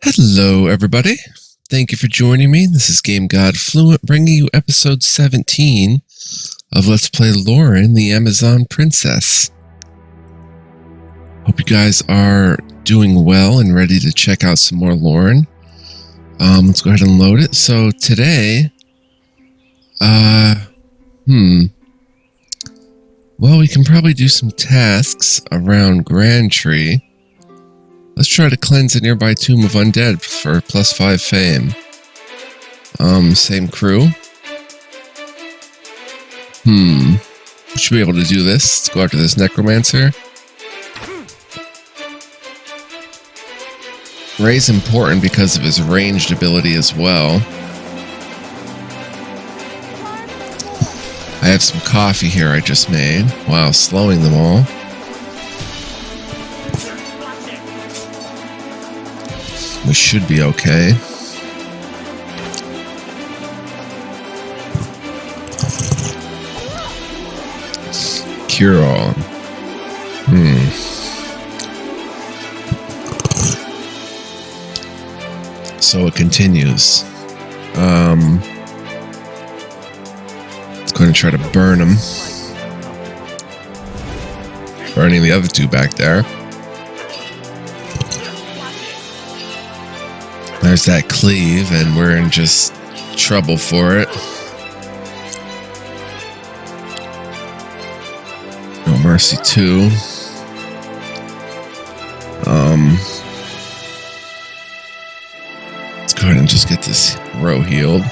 Hello, everybody. Thank you for joining me. This is Game God Fluent, bringing you episode 17 of Let's Play Loren, the Amazon Princess. Hope you guys are doing well and ready to check out some more Loren. Let's go ahead and load it. So today, well, we can probably do some tasks around Grand Tree. Let's try to cleanse a nearby tomb of undead for +5 fame. Same crew. Should be able to do this. Let's go after this necromancer. Ray's important because of his ranged ability as well. I have some coffee here I just made while slowing them all. We should be okay. Cure all. So it continues. It's going to try to burn him. Burning the other two back there. There's that cleave, and we're in just trouble for it. No mercy too. Let's go ahead and just get this row healed.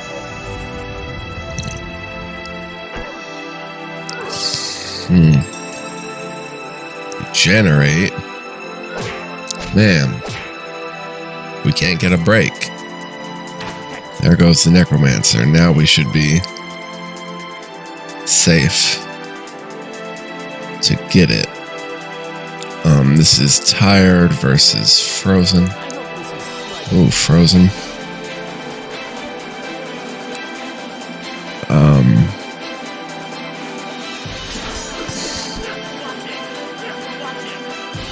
Regenerate. Man. We can't get a break. There goes the necromancer. Now we should be safe to get it. This is tired versus frozen. Oh, frozen.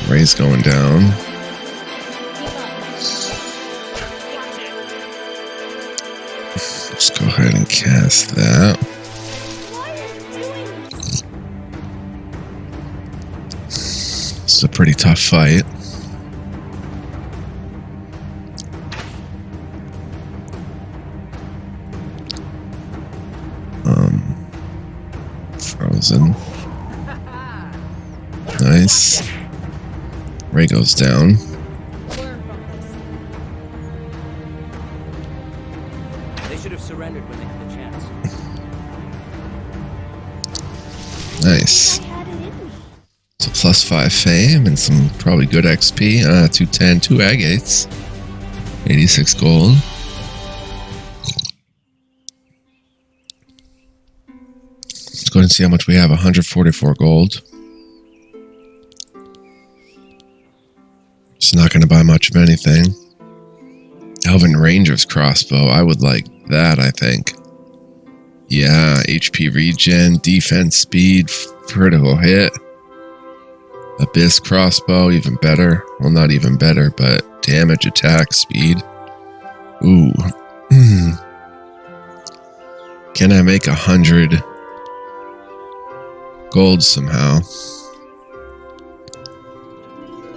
Ray's going down. Let's go ahead and cast that. This is a pretty tough fight. Frozen. Nice. Ray goes down. Surrendered when they had the chance. Nice. So +5 fame and some probably good XP. 210, 2 agates. 86 gold. Let's go ahead and see how much we have. 144 gold. Just not going to buy much of anything. Elven Ranger's crossbow. I would like that, I think. Yeah, HP regen, defense speed, critical hit. Abyss crossbow, even better. Well, not even better, but damage, attack, speed. Ooh. Can I make 100 gold somehow?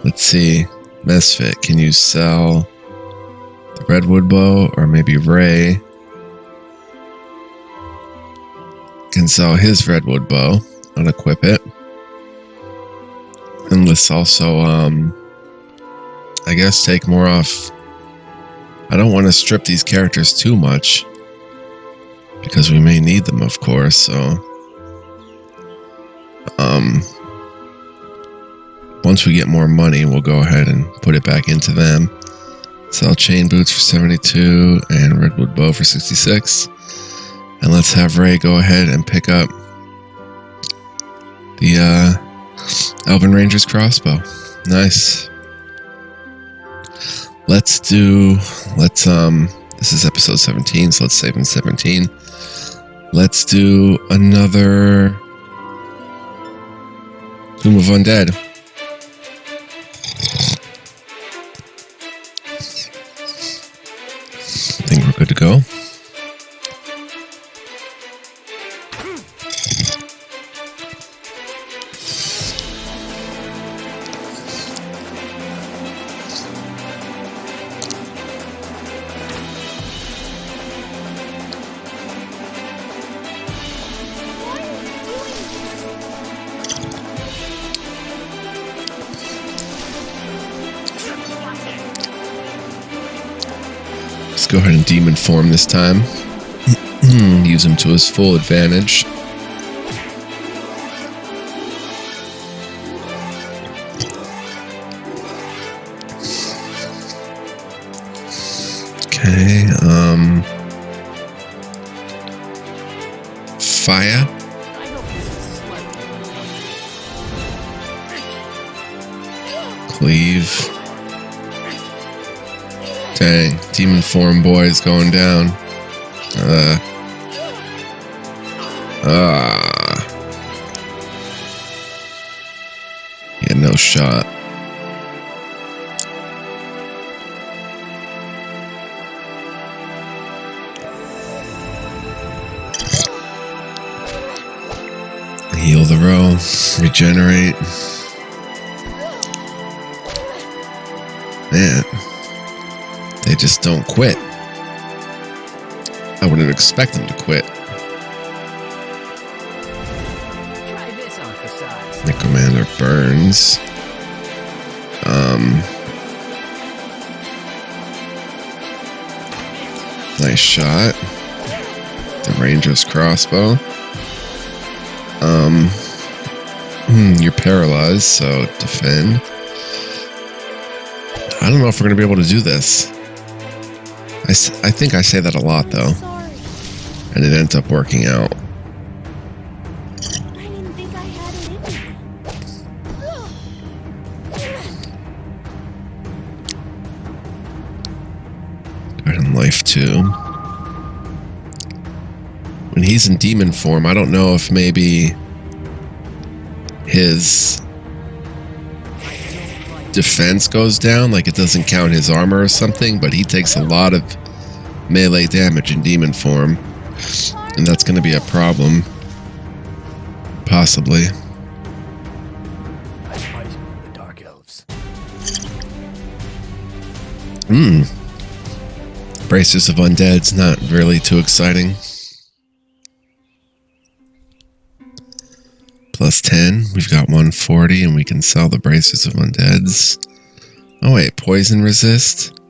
Let's see. Misfit, can you sell the redwood bow, or maybe Ray can sell his redwood bow, unequip it, and let's also I guess take more off. I don't want to strip these characters too much because we may need them, of course, so once we get more money, we'll go ahead and put it back into them. Sell chain boots for 72 and redwood bow for 66. And let's have Ray go ahead and pick up the Elven Ranger's crossbow. Nice. This is episode 17, so let's save in 17. Let's do another Tomb of Undead. I think we're good to go. Let's go ahead and demon form this time. Use him to his full advantage. Okay, fire. Cleave. Dang, demon form boy is going down. He had no shot. Heal the row. Regenerate. Man. They just don't quit. I wouldn't expect them to quit. Try this on for size. Necromancer burns. Nice shot. The ranger's crossbow. You're paralyzed, so defend. I don't know if we're going to be able to do this. I think I say that a lot, though. And it ends up working out. I didn't think I had it in me. Go ahead and life 2. When he's in demon form, I don't know if maybe his defense goes down, like it doesn't count his armor or something, but he takes a lot of melee damage in demon form, and that's going to be a problem. Possibly. I fight the Dark Elves. Braces of Undead's not really too exciting. Plus 10, we've got 140, and we can sell the Braces of Undead's. Oh wait, poison resist?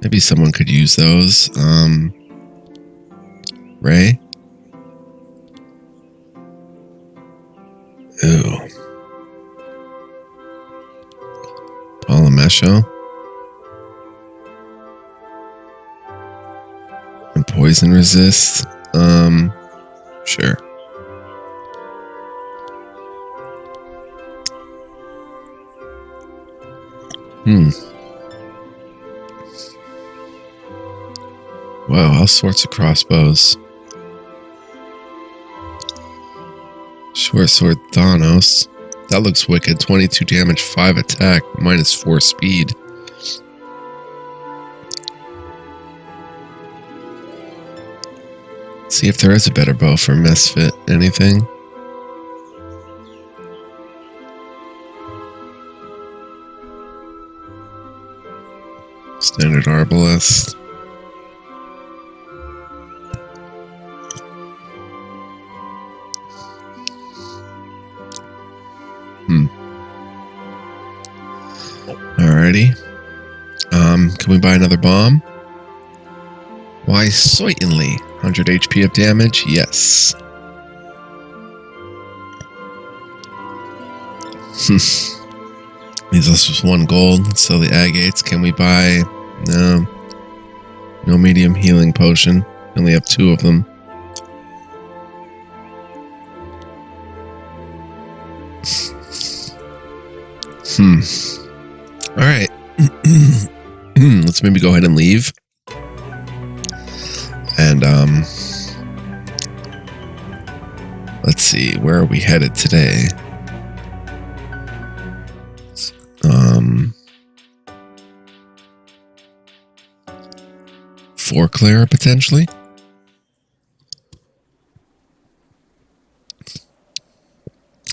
Maybe someone could use those. Ray? Ooh. Polymesho? And poison resist? Sure. Wow, all sorts of crossbows. Short sword Thanos. That looks wicked. 22 damage, 5 attack, minus 4 speed. See if there is a better bow for Misfit. Anything? Standard Arbalest. Alrighty. Can we buy another bomb? Why, certainly. 100 HP of damage? Yes. Leaves us with 1 gold. Let's sell the agates. Can we buy... No. No medium healing potion. We only have 2 of them. Alright. Let's maybe go ahead and leave. And, let's see. Where are we headed today? Forclair, potentially?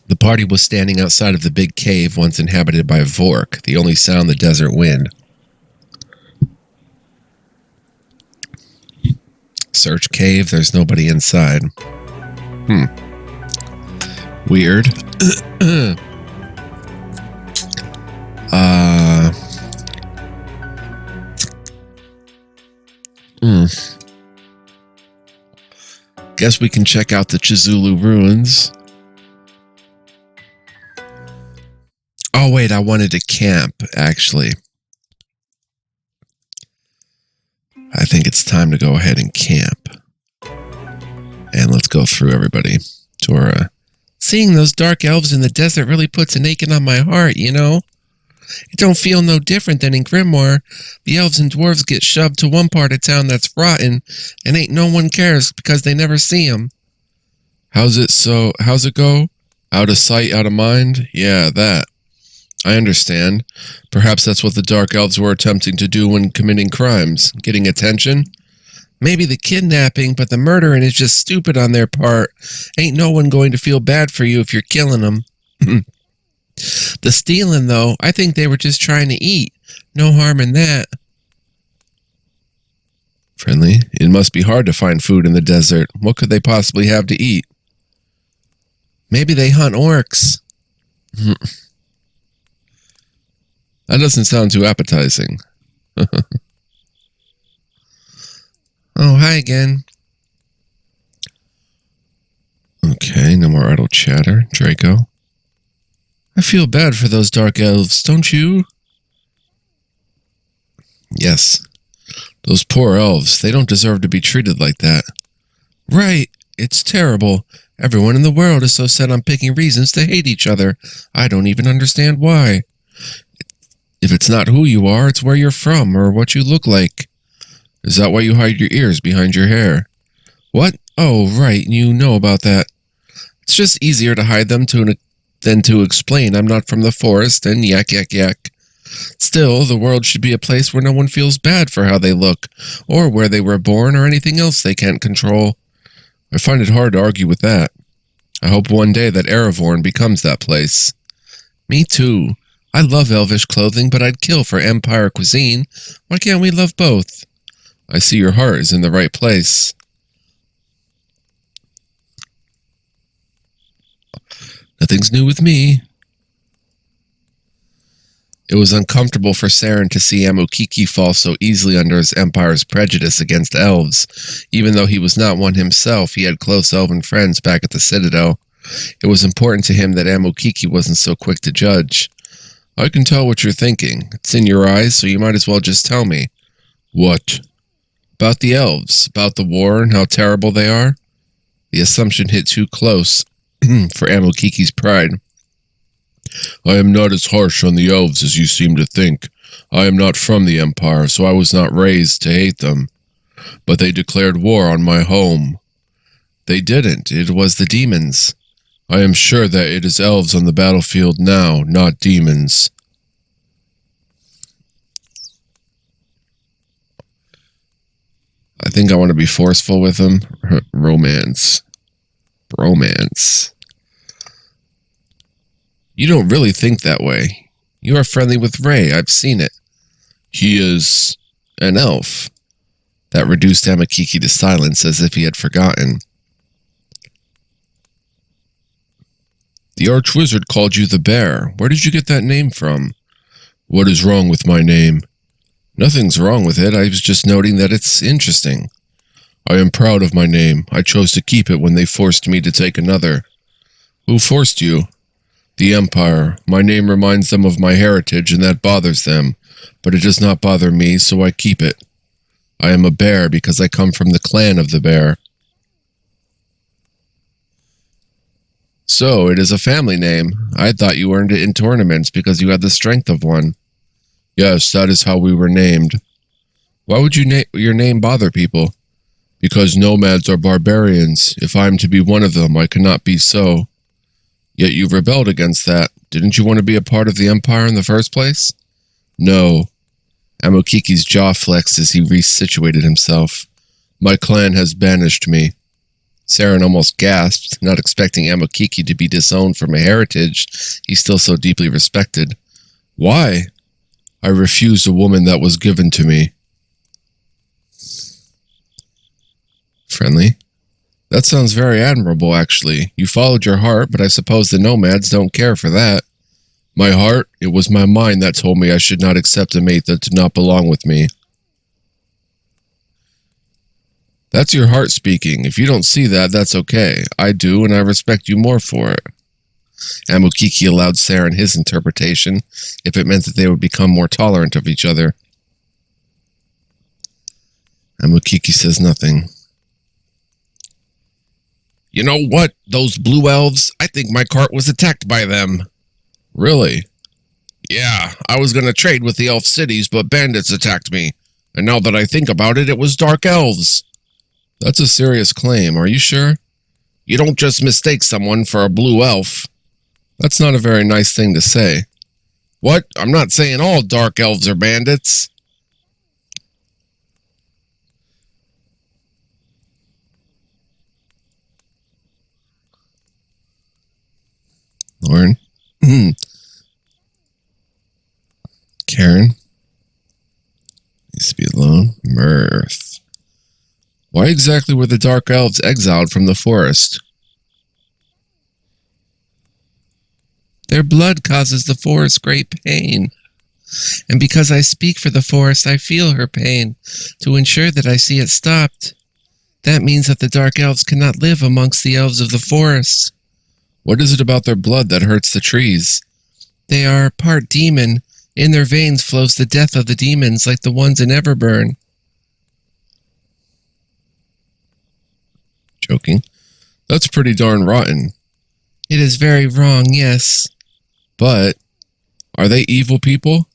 The party was standing outside of the big cave once inhabited by Vork, the only sound the desert wind. Search cave, there's nobody inside. Weird. Guess we can check out the Chizulu Ruins. Oh, wait, I wanted to camp, actually. I think it's time to go ahead and camp. And let's go through everybody. Dora. Seeing those dark elves in the desert really puts an aching on my heart, you know? It don't feel no different than in Grimoire. The elves and dwarves get shoved to one part of town that's rotten, and ain't no one cares because they never see 'em. How's it go? Out of sight, out of mind? Yeah, that. I understand. Perhaps that's what the dark elves were attempting to do when committing crimes. Getting attention? Maybe the kidnapping, but the murdering is just stupid on their part. Ain't no one going to feel bad for you if you're killing them. The stealing, though, I think they were just trying to eat. No harm in that. Friendly, it must be hard to find food in the desert. What could they possibly have to eat? Maybe they hunt orcs. That doesn't sound too appetizing. Oh, hi again. Okay, no more idle chatter. Draco. I feel bad for those dark elves, don't you? Yes. Those poor elves, they don't deserve to be treated like that. Right, it's terrible. Everyone in the world is so set on picking reasons to hate each other. I don't even understand why. If it's not who you are, it's where you're from or what you look like. Is that why you hide your ears behind your hair? What? Oh, right, you know about that. It's just easier to hide them than to explain I'm not from the forest and yak, yak, yak. Still, the world should be a place where no one feels bad for how they look, or where they were born, or anything else they can't control. I find it hard to argue with that. I hope one day that Aravorn becomes that place. Me too. I love elvish clothing, but I'd kill for Empire cuisine. Why can't we love both? I see your heart is in the right place. Nothing's new with me. It was uncomfortable for Saren to see Amokiki fall so easily under his Empire's prejudice against elves. Even though he was not one himself, he had close elven friends back at the Citadel. It was important to him that Amokiki wasn't so quick to judge. I can tell what you're thinking. It's in your eyes, so you might as well just tell me. What? About the elves, about the war and how terrible they are? The assumption hit too close for Amokiki's pride. I am not as harsh on the elves as you seem to think. I am not from the Empire, so I was not raised to hate them. But they declared war on my home. They didn't. It was the demons. I am sure that it is elves on the battlefield now, not demons. I think I want to be forceful with them. Romance. Bromance. You don't really think that way. You are friendly with Ray, I've seen it. He is an elf. That reduced Amakiki to silence as if he had forgotten. The Archwizard called you the Bear. Where did you get that name from? What is wrong with my name? Nothing's wrong with it. I was just noting that it's interesting. I am proud of my name. I chose to keep it when they forced me to take another. Who forced you? The Empire. My name reminds them of my heritage, and that bothers them. But it does not bother me, so I keep it. I am a bear because I come from the clan of the bear. So, it is a family name. I thought you earned it in tournaments because you had the strength of one. Yes, that is how we were named. Why would your name bother people? Because nomads are barbarians. If I am to be one of them, I cannot be so. Yet you rebelled against that. Didn't you want to be a part of the Empire in the first place? No. Amokiki's jaw flexed as he resituated himself. My clan has banished me. Saren almost gasped, not expecting Amokiki to be disowned from a heritage he still so deeply respected. Why? I refused a woman that was given to me. Friendly. That sounds very admirable, actually. You followed your heart, but I suppose the nomads don't care for that. My heart? It was my mind that told me I should not accept a mate that did not belong with me. That's your heart speaking. If you don't see that, that's okay. I do, and I respect you more for it. Amokiki allowed Saren his interpretation, if it meant that they would become more tolerant of each other. Amokiki says nothing. You know what? Those blue elves, I think my cart was attacked by them. Really? Yeah, I was going to trade with the elf cities, but bandits attacked me. And now that I think about it, it was dark elves. That's a serious claim, are you sure? You don't just mistake someone for a blue elf. That's not a very nice thing to say. What? I'm not saying all dark elves are bandits. Loren? Karen? Needs to be alone. Mirth. Why exactly were the dark elves exiled from the forest? Their blood causes the forest great pain. And because I speak for the forest, I feel her pain, to ensure that I see it stopped. That means that the dark elves cannot live amongst the elves of the forest. What is it about their blood that hurts the trees? They are part demon. In their veins flows the death of the demons, like the ones in Everburn. Joking. That's pretty darn rotten. It is very wrong, yes. But, are they evil people?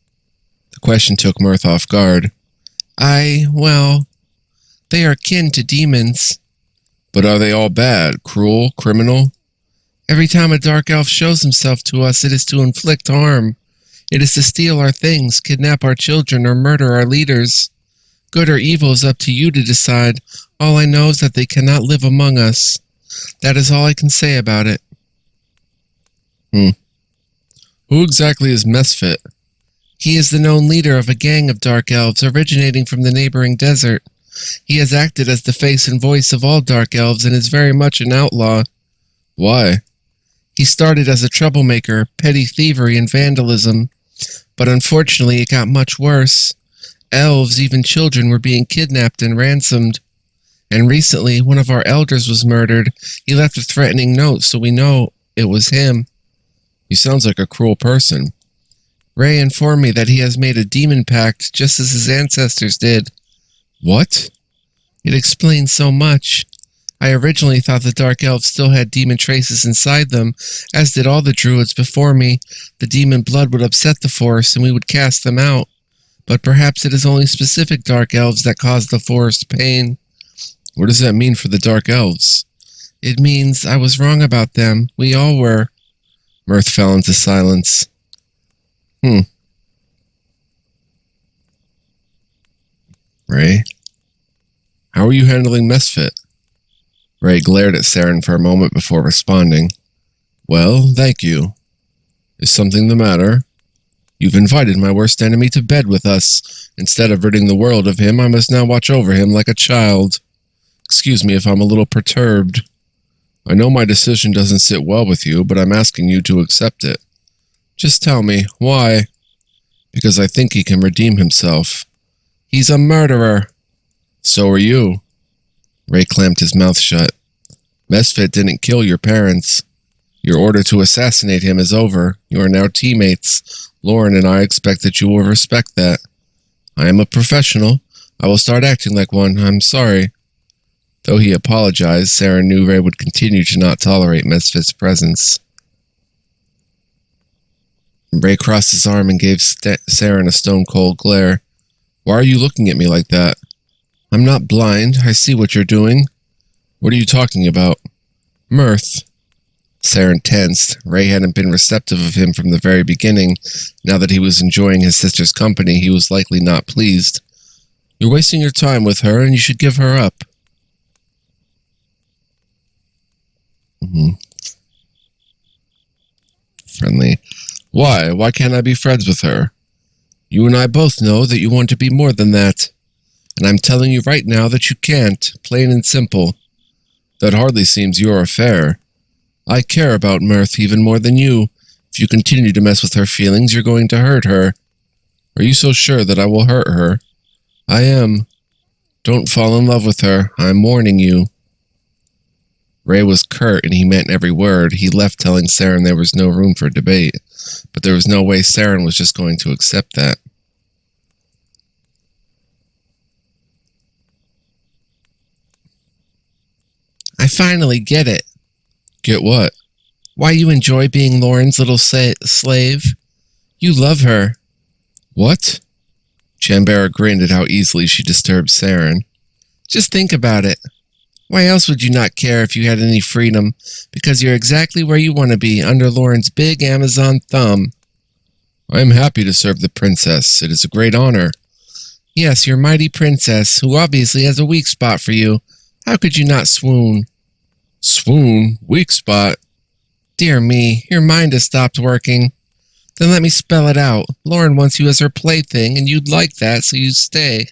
The question took Mirth off guard. Well, they are kin to demons. But are they all bad, cruel, criminal? Every time a dark elf shows himself to us, it is to inflict harm. It is to steal our things, kidnap our children, or murder our leaders. Good or evil is up to you to decide. All I know is that they cannot live among us. That is all I can say about it. Who exactly is Misfit? He is the known leader of a gang of dark elves originating from the neighboring desert. He has acted as the face and voice of all dark elves and is very much an outlaw. Why? He started as a troublemaker, petty thievery and vandalism. But unfortunately it got much worse. Elves, even children, were being kidnapped and ransomed. And recently, one of our elders was murdered. He left a threatening note, so we know it was him. He sounds like a cruel person. Ray informed me that he has made a demon pact, just as his ancestors did. What? It explains so much. I originally thought the Dark Elves still had demon traces inside them, as did all the druids before me. The demon blood would upset the forest and we would cast them out. But perhaps it is only specific Dark Elves that cause the forest pain. What does that mean for the Dark Elves? It means I was wrong about them. We all were. Mirth fell into silence. Ray? How are you handling Misfit? Ray glared at Saren for a moment before responding. Well, thank you. Is something the matter? You've invited my worst enemy to bed with us. Instead of ridding the world of him, I must now watch over him like a child. Excuse me if I'm a little perturbed. I know my decision doesn't sit well with you, but I'm asking you to accept it. Just tell me, why? Because I think he can redeem himself. He's a murderer. So are you. Ray clamped his mouth shut. Misfit didn't kill your parents. Your order to assassinate him is over. You are now teammates. Loren and I expect that you will respect that. I am a professional. I will start acting like one. I'm sorry. Though he apologized, Saren knew Ray would continue to not tolerate Misfit's presence. Ray crossed his arm and gave Saren a stone-cold glare. Why are you looking at me like that? I'm not blind. I see what you're doing. What are you talking about? Mirth. Saren tensed. Ray hadn't been receptive of him from the very beginning. Now that he was enjoying his sister's company, he was likely not pleased. You're wasting your time with her, and you should give her up. Friendly. Why? Why can't I be friends with her? You and I both know that you want to be more than that. And I'm telling you right now that you can't, plain and simple. That hardly seems your affair. I care about Mirth even more than you. If you continue to mess with her feelings, you're going to hurt her. Are you so sure that I will hurt her? I am. Don't fall in love with her. I'm warning you. Ray was curt, and he meant every word. He left telling Saren there was no room for debate. But there was no way Saren was just going to accept that. I finally get it. Get what? Why you enjoy being Loren's little slave? You love her. What? Chambera grinned at how easily she disturbed Saren. Just think about it. Why else would you not care if you had any freedom? Because you're exactly where you want to be, under Loren's big Amazon thumb. I am happy to serve the princess. It is a great honor. Yes, your mighty princess, who obviously has a weak spot for you. How could you not swoon? Swoon? Weak spot? Dear me, your mind has stopped working. Then let me spell it out. Loren wants you as her plaything, and you'd like that, so you stay.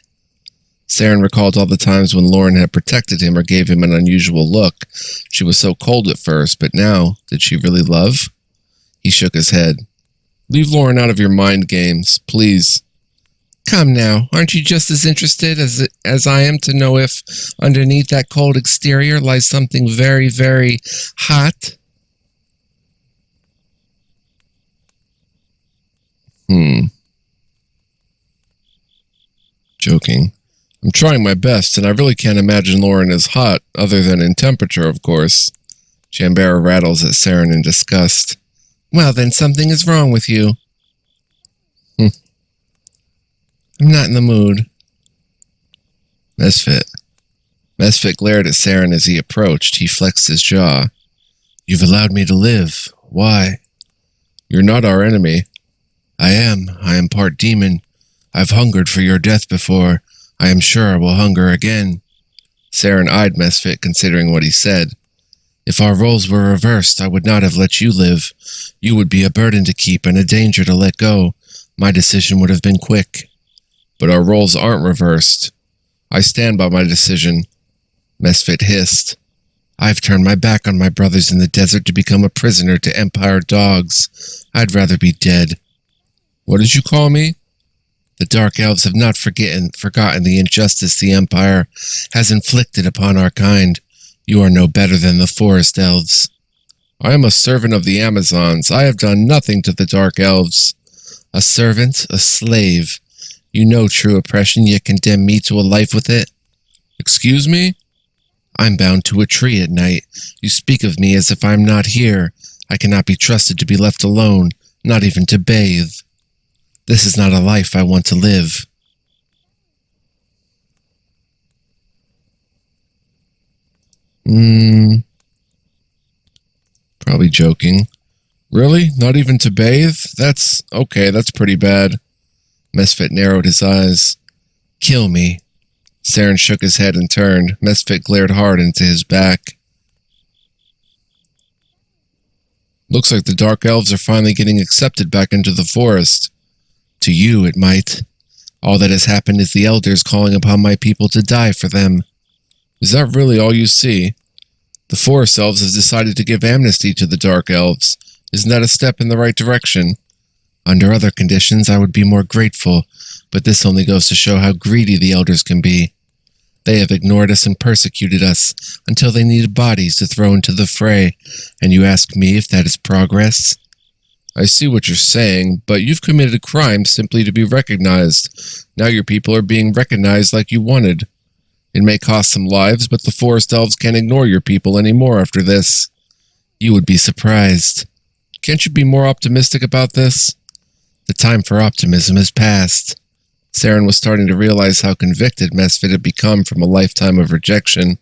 Saren recalled all the times when Loren had protected him or gave him an unusual look. She was so cold at first, but now, did she really love? He shook his head. Leave Loren out of your mind games, please. Come now, aren't you just as interested as I am to know if underneath that cold exterior lies something very, very hot? Joking. I'm trying my best, and I really can't imagine Loren as hot, other than in temperature, of course. Chambera rattles at Saren in disgust. Well, then something is wrong with you. I'm not in the mood. Misfit. Misfit glared at Saren as he approached. He flexed his jaw. You've allowed me to live. Why? You're not our enemy. I am. I am part demon. I've hungered for your death before. I am sure I will hunger again. Saren eyed Misfit, considering what he said. If our roles were reversed, I would not have let you live. You would be a burden to keep and a danger to let go. My decision would have been quick. But our roles aren't reversed. I stand by my decision. Misfit hissed. I've turned my back on my brothers in the desert to become a prisoner to Empire dogs. I'd rather be dead. What did you call me? The Dark Elves have not forgotten the injustice the Empire has inflicted upon our kind. You are no better than the Forest Elves. I am a servant of the Amazons. I have done nothing to the Dark Elves. A servant, a slave. You know true oppression, yet condemn me to a life with it. Excuse me? I'm bound to a tree at night. You speak of me as if I am not here. I cannot be trusted to be left alone, not even to bathe. This is not a life I want to live. Probably joking. Really? Not even to bathe? That's pretty bad. Misfit narrowed his eyes. Kill me. Saren shook his head and turned. Misfit glared hard into his back. Looks like the Dark Elves are finally getting accepted back into the forest. To you, it might. All that has happened is the elders calling upon my people to die for them. Is that really all you see? The Forest Elves have decided to give amnesty to the Dark Elves. Isn't that a step in the right direction? Under other conditions, I would be more grateful, but this only goes to show how greedy the elders can be. They have ignored us and persecuted us until they needed bodies to throw into the fray, and you ask me if that is progress? I see what you're saying, but you've committed a crime simply to be recognized. Now your people are being recognized like you wanted. It may cost some lives, but the Forest Elves can't ignore your people anymore after this. You would be surprised. Can't you be more optimistic about this? The time for optimism has passed. Saren was starting to realize how convicted Misfit had become from a lifetime of rejection.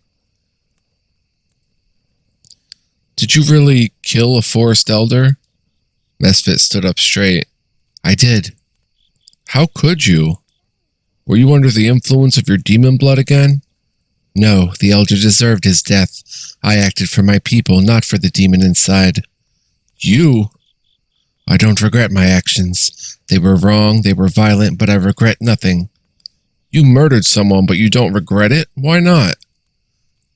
Did you really kill a forest elder? Misfit stood up straight. I did. How could you? Were you under the influence of your demon blood again? No, the elder deserved his death. I acted for my people, not for the demon inside. You? I don't regret my actions. They were wrong, they were violent, but I regret nothing. You murdered someone, but you don't regret it? Why not?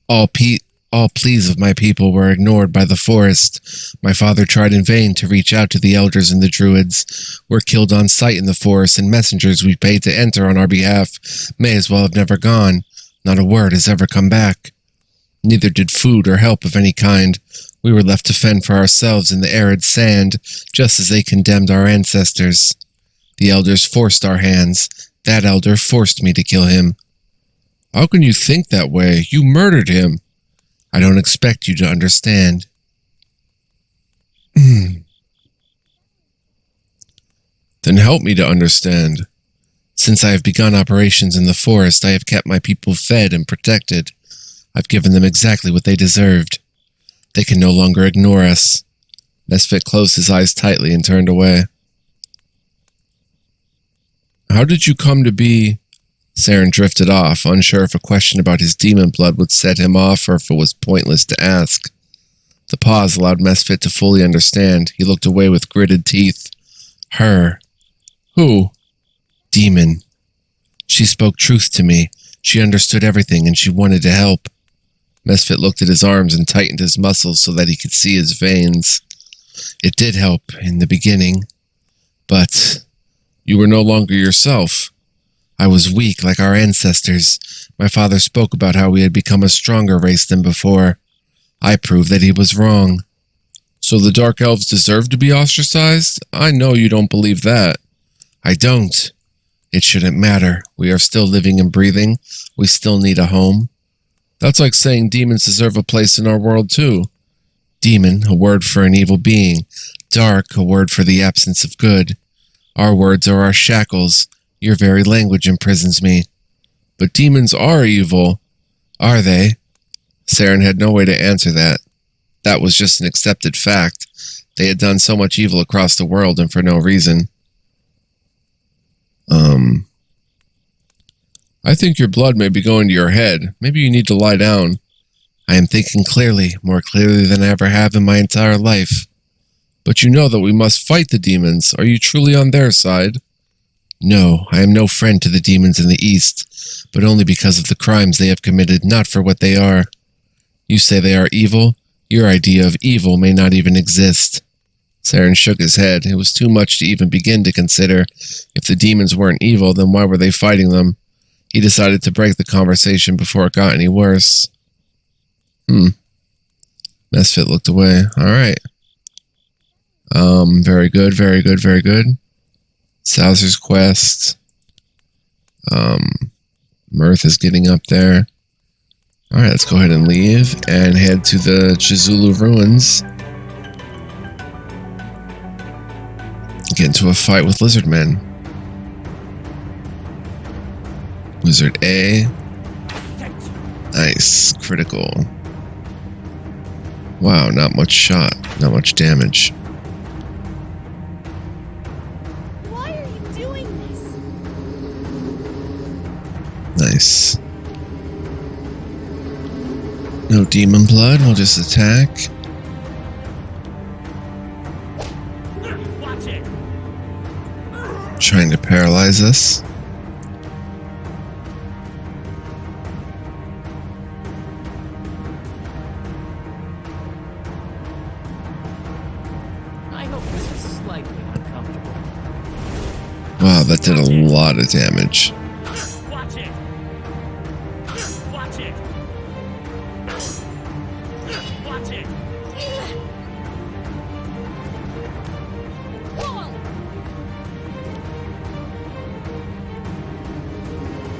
All pleas of my people were ignored by the forest. My father tried in vain to reach out to the elders and the druids. Were killed on sight in the forest, and messengers we paid to enter on our behalf may as well have never gone. Not a word has ever come back. Neither did food or help of any kind. We were left to fend for ourselves in the arid sand, just as they condemned our ancestors. The elders forced our hands. That elder forced me to kill him. How can you think that way? You murdered him. I don't expect you to understand. Then help me to understand. Since I have begun operations in the forest, I have kept my people fed and protected. I've given them exactly what they deserved. They can no longer ignore us. Misfit closed his eyes tightly and turned away. How did you come to be... Saren drifted off, unsure if a question about his demon blood would set him off or if it was pointless to ask. The pause allowed Misfit to fully understand. He looked away with gritted teeth. Her. Who? Demon. She spoke truth to me. She understood everything and she wanted to help. Misfit looked at his arms and tightened his muscles so that he could see his veins. It did help in the beginning, but you were no longer yourself. I was weak like our ancestors. My father spoke about how we had become a stronger race than before. I proved that he was wrong. So the Dark Elves deserve to be ostracized? I know you don't believe that. I don't. It shouldn't matter. We are still living and breathing. We still need a home. That's like saying demons deserve a place in our world too. Demon, a word for an evil being. Dark, a word for the absence of good. Our words are our shackles. Your very language imprisons me. But demons are evil. Are they? Saren had no way to answer that. That was just an accepted fact. They had done so much evil across the world and for no reason. I think your blood may be going to your head. Maybe you need to lie down. I am thinking clearly, more clearly than I ever have in my entire life. But you know that we must fight the demons. Are you truly on their side? No, I am no friend to the demons in the East, but only because of the crimes they have committed, not for what they are. You say they are evil? Your idea of evil may not even exist. Saren shook his head. It was too much to even begin to consider. If the demons weren't evil, then why were they fighting them? He decided to break the conversation before it got any worse. Misfit looked away. Alright. Very good, very good, very good. Saucer's quest. Mirth is getting up there. Alright, let's go ahead and leave and head to the Chizulu Ruins. Get into a fight with lizard men. Wizard A. Nice. Critical. Wow, not much shot. Not much damage. Why are you doing this? Nice. No demon blood, we'll just attack. Watch it. Trying to paralyze us. I hope this is slightly uncomfortable. Wow, that did a lot of damage. Watch it. Watch it. Watch it. Whoa!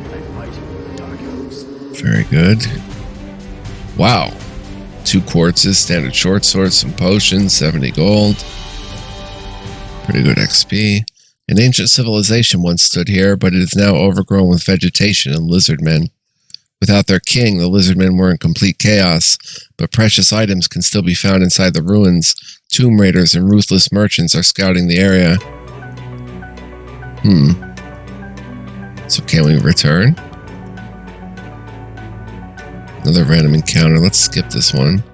I fight the Dark Elves. Very good. Wow. 2 quartzes, standard short swords, some potions, 70 gold. Pretty good XP. An ancient civilization once stood here, but it is now overgrown with vegetation and lizard men. Without their king, the lizardmen were in complete chaos, but precious items can still be found inside the ruins. Tomb raiders and ruthless merchants are scouting the area. So can we return? Another random encounter. Let's skip this one.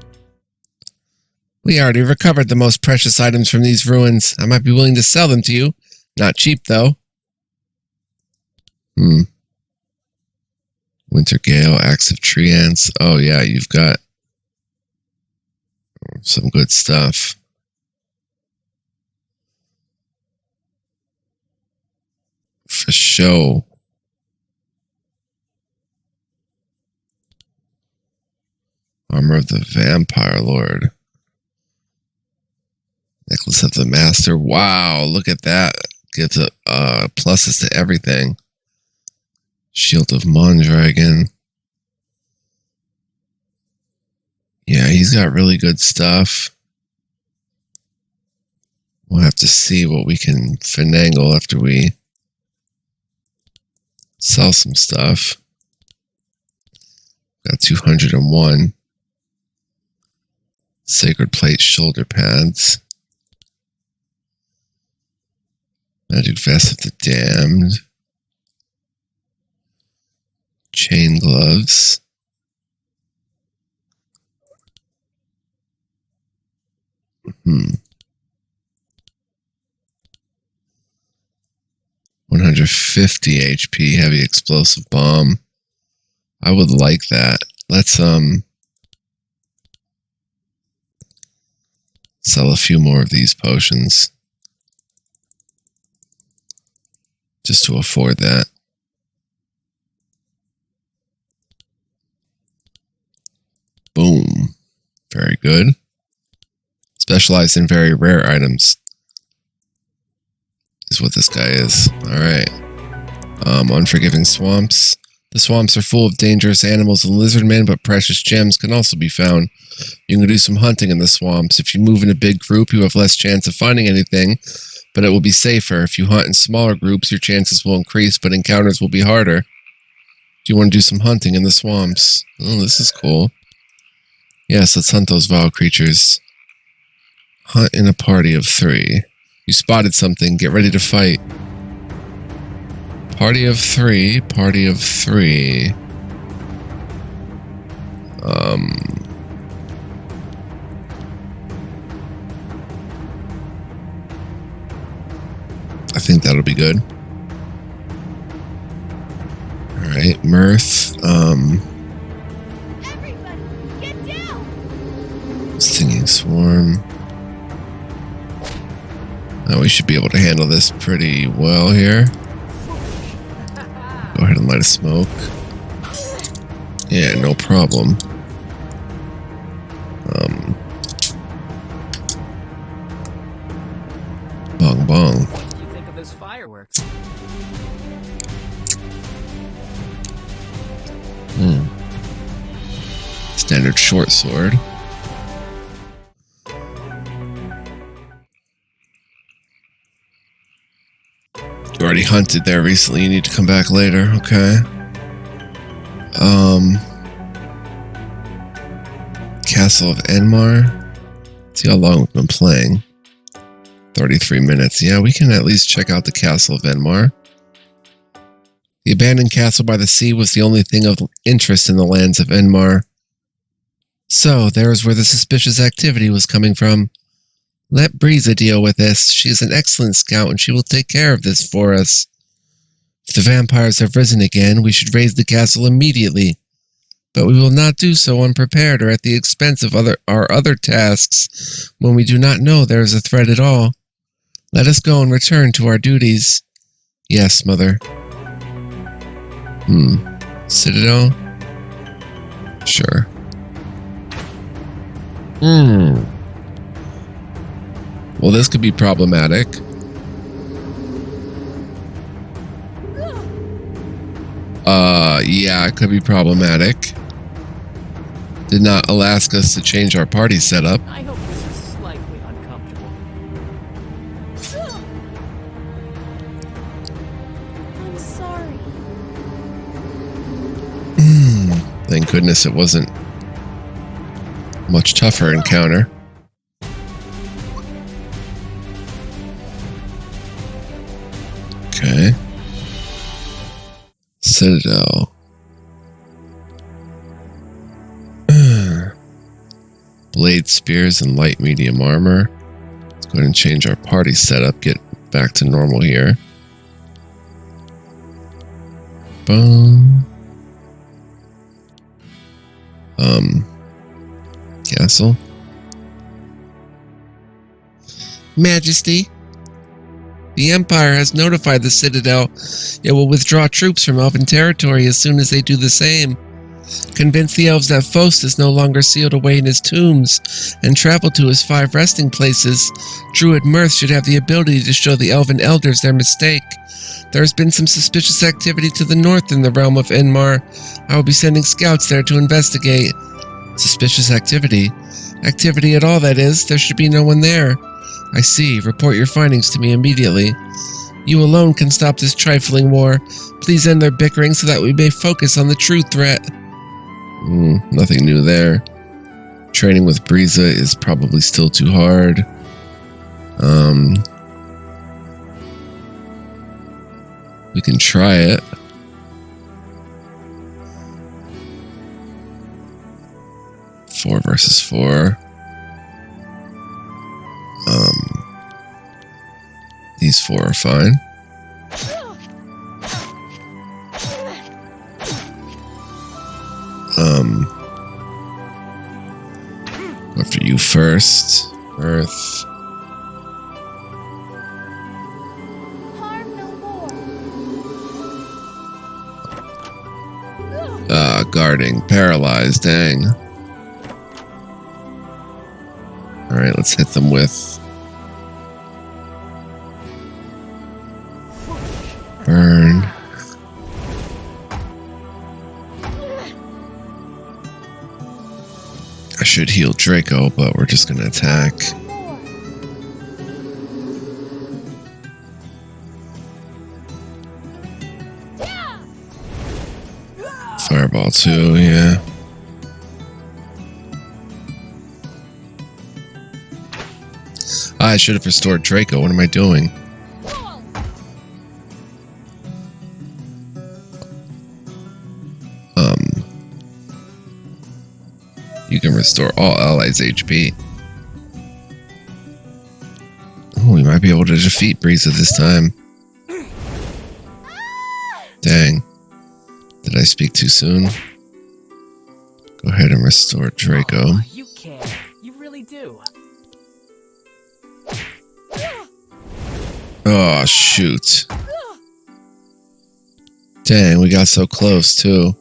We already recovered the most precious items from these ruins. I might be willing to sell them to you. Not cheap, though. Winter Gale, Axe of Tree Ants. Oh, yeah, you've got some good stuff. For show. Armor of the Vampire Lord. Necklace of the Master. Wow, look at that. Gives pluses to everything. Shield of Mondragon. Yeah, he's got really good stuff. We'll have to see what we can finagle after we sell some stuff. Got 201. Sacred Plate shoulder pads. Magic Vest of the Damned. Chain gloves. Hmm. 150 HP heavy explosive bomb. I would like that. Let's sell a few more of these potions. Just to afford that. Boom. Very good. Specialized in very rare items. Is what this guy is. Alright. Unforgiving swamps. The swamps are full of dangerous animals and lizardmen, but precious gems can also be found. You can do some hunting in the swamps. If you move in a big group, you have less chance of finding anything, but it will be safer. If you hunt in smaller groups, your chances will increase, but encounters will be harder. Do you want to do some hunting in the swamps? Oh, this is cool. Yes, let's hunt those vile creatures. Hunt in a party of 3. You spotted something. Get ready to fight. Party of 3. Party of 3. I think that'll be good. Alright, Mirth. Everybody, get down! Stinging Swarm. We should be able to handle this pretty well here. Go ahead and light a smoke. Yeah, no problem. Bong bong. What do you think of this fireworks? Standard short sword. You already hunted there recently. You need to come back later. Okay. Castle of Anmar. See how long we've been playing. 33 minutes. Yeah, we can at least check out the Castle of Anmar. The abandoned castle by the sea was the only thing of interest in the lands of Anmar. So, there's where the suspicious activity was coming from. Let Breeza deal with this. She is an excellent scout and she will take care of this for us. If the vampires have risen again, we should raise the castle immediately. But we will not do so unprepared or at the expense of our other tasks when we do not know there is a threat at all. Let us go and return to our duties. Yes, Mother. Citadel? Sure. Well, this could be problematic. Yeah, it could be problematic. Did not ask us to change our party setup. I hope this is slightly uncomfortable. I'm sorry. Thank goodness it wasn't much tougher encounter. Okay. Citadel. Blade spears and light medium armor. Let's go ahead and change our party setup. Get back to normal here. Boom. Castle. Majesty, the Empire has notified the Citadel it will withdraw troops from Elven territory as soon as they do the same. Convince the elves that Faust is no longer sealed away in his tombs and travel to his 5 resting places. Druid Mirth should have the ability to show the Elven elders their mistake. There has been some suspicious activity to the north in the realm of Anmar. I will be sending scouts there to investigate. Suspicious activity? Activity at all, that is. There should be no one there. I see. Report your findings to me immediately. You alone can stop this trifling war. Please end their bickering so that we may focus on the true threat. Nothing new there. Training with Briza is probably still too hard. We can try it. Four versus 4. These 4 are fine. Go after you first. Earth. Harm no more. Guarding. Paralyzed. Dang. Alright, let's hit them with burn. I should heal Draco, but we're just gonna attack. Fireball too, yeah. I should have restored Draco. What am I doing? You can restore all allies' HP. Oh, we might be able to defeat Briza this time. Dang. Did I speak too soon? Go ahead and restore Draco. Oh, you care. You really do. Oh, shoot. Dang, we got so close, too.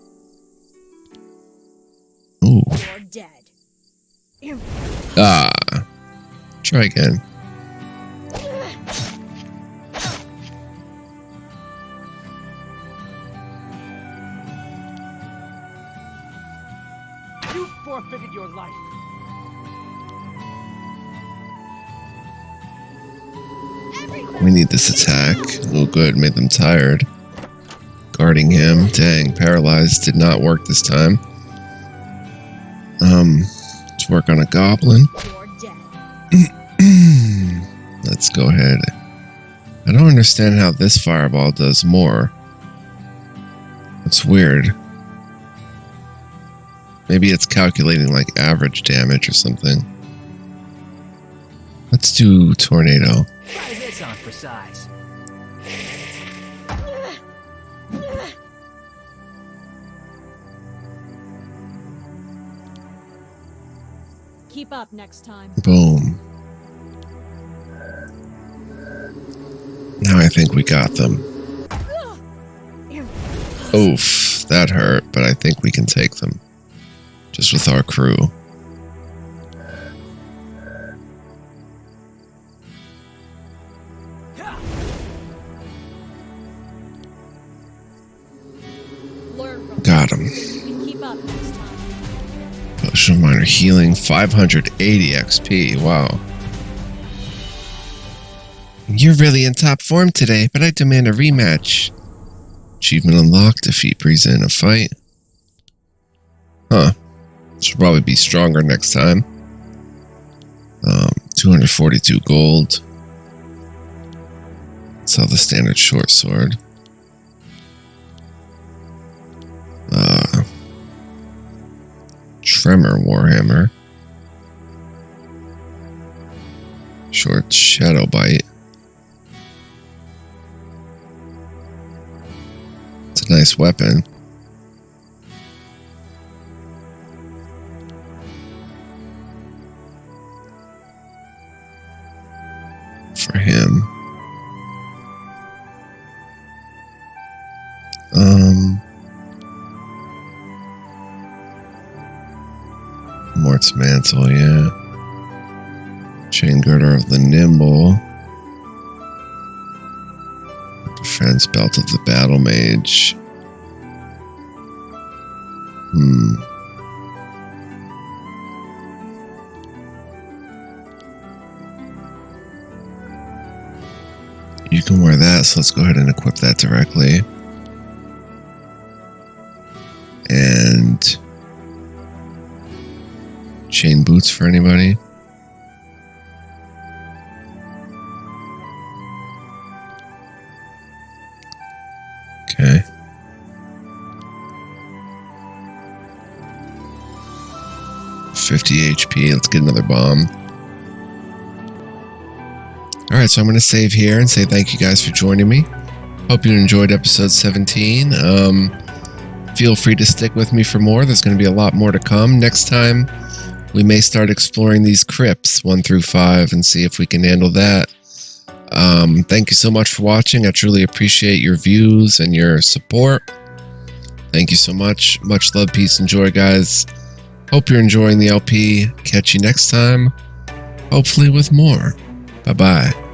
Ooh. You're dead. Ah. Try again. You forfeited your life. We need this attack. Oh, good. Made them tired. Guarding him. Dang, paralyzed did not work this time. Let's work on a goblin. Let's go ahead. I don't understand how this fireball does more. It's weird. Maybe it's calculating like average damage or something. Let's do tornado. Try this on for size. Keep up next time. Boom. Now I think we got them. Oof, that hurt, but I think we can take them. Just with our crew. Got him. Keep up next time. Potion of Minor Healing, 580 XP. Wow. You're really in top form today, but I demand a rematch. Achievement unlocked. Defeat Briza in a fight. Huh. Should probably be stronger next time. 242 gold. Sell the standard short sword. Tremor Warhammer. Short Shadow Bite. It's a nice weapon. For him. Mort's Mantle, yeah. Chain Girder of the Nimble. Defense Belt of the Battle Mage. You can wear that, so let's go ahead and equip that directly. And chain boots for anybody. Okay. $50 HP. Let's get another bomb. Alright, so I'm going to save here and say thank you guys for joining me. Hope you enjoyed episode 17. Feel free to stick with me for more. There's going to be a lot more to come. Next time, we may start exploring these crypts 1 through 5 and see if we can handle that. Thank you so much for watching. I truly appreciate your views and your support. Thank you so much. Much love, peace, and joy, guys. Hope you're enjoying the LP. Catch you next time, hopefully with more. Bye-bye.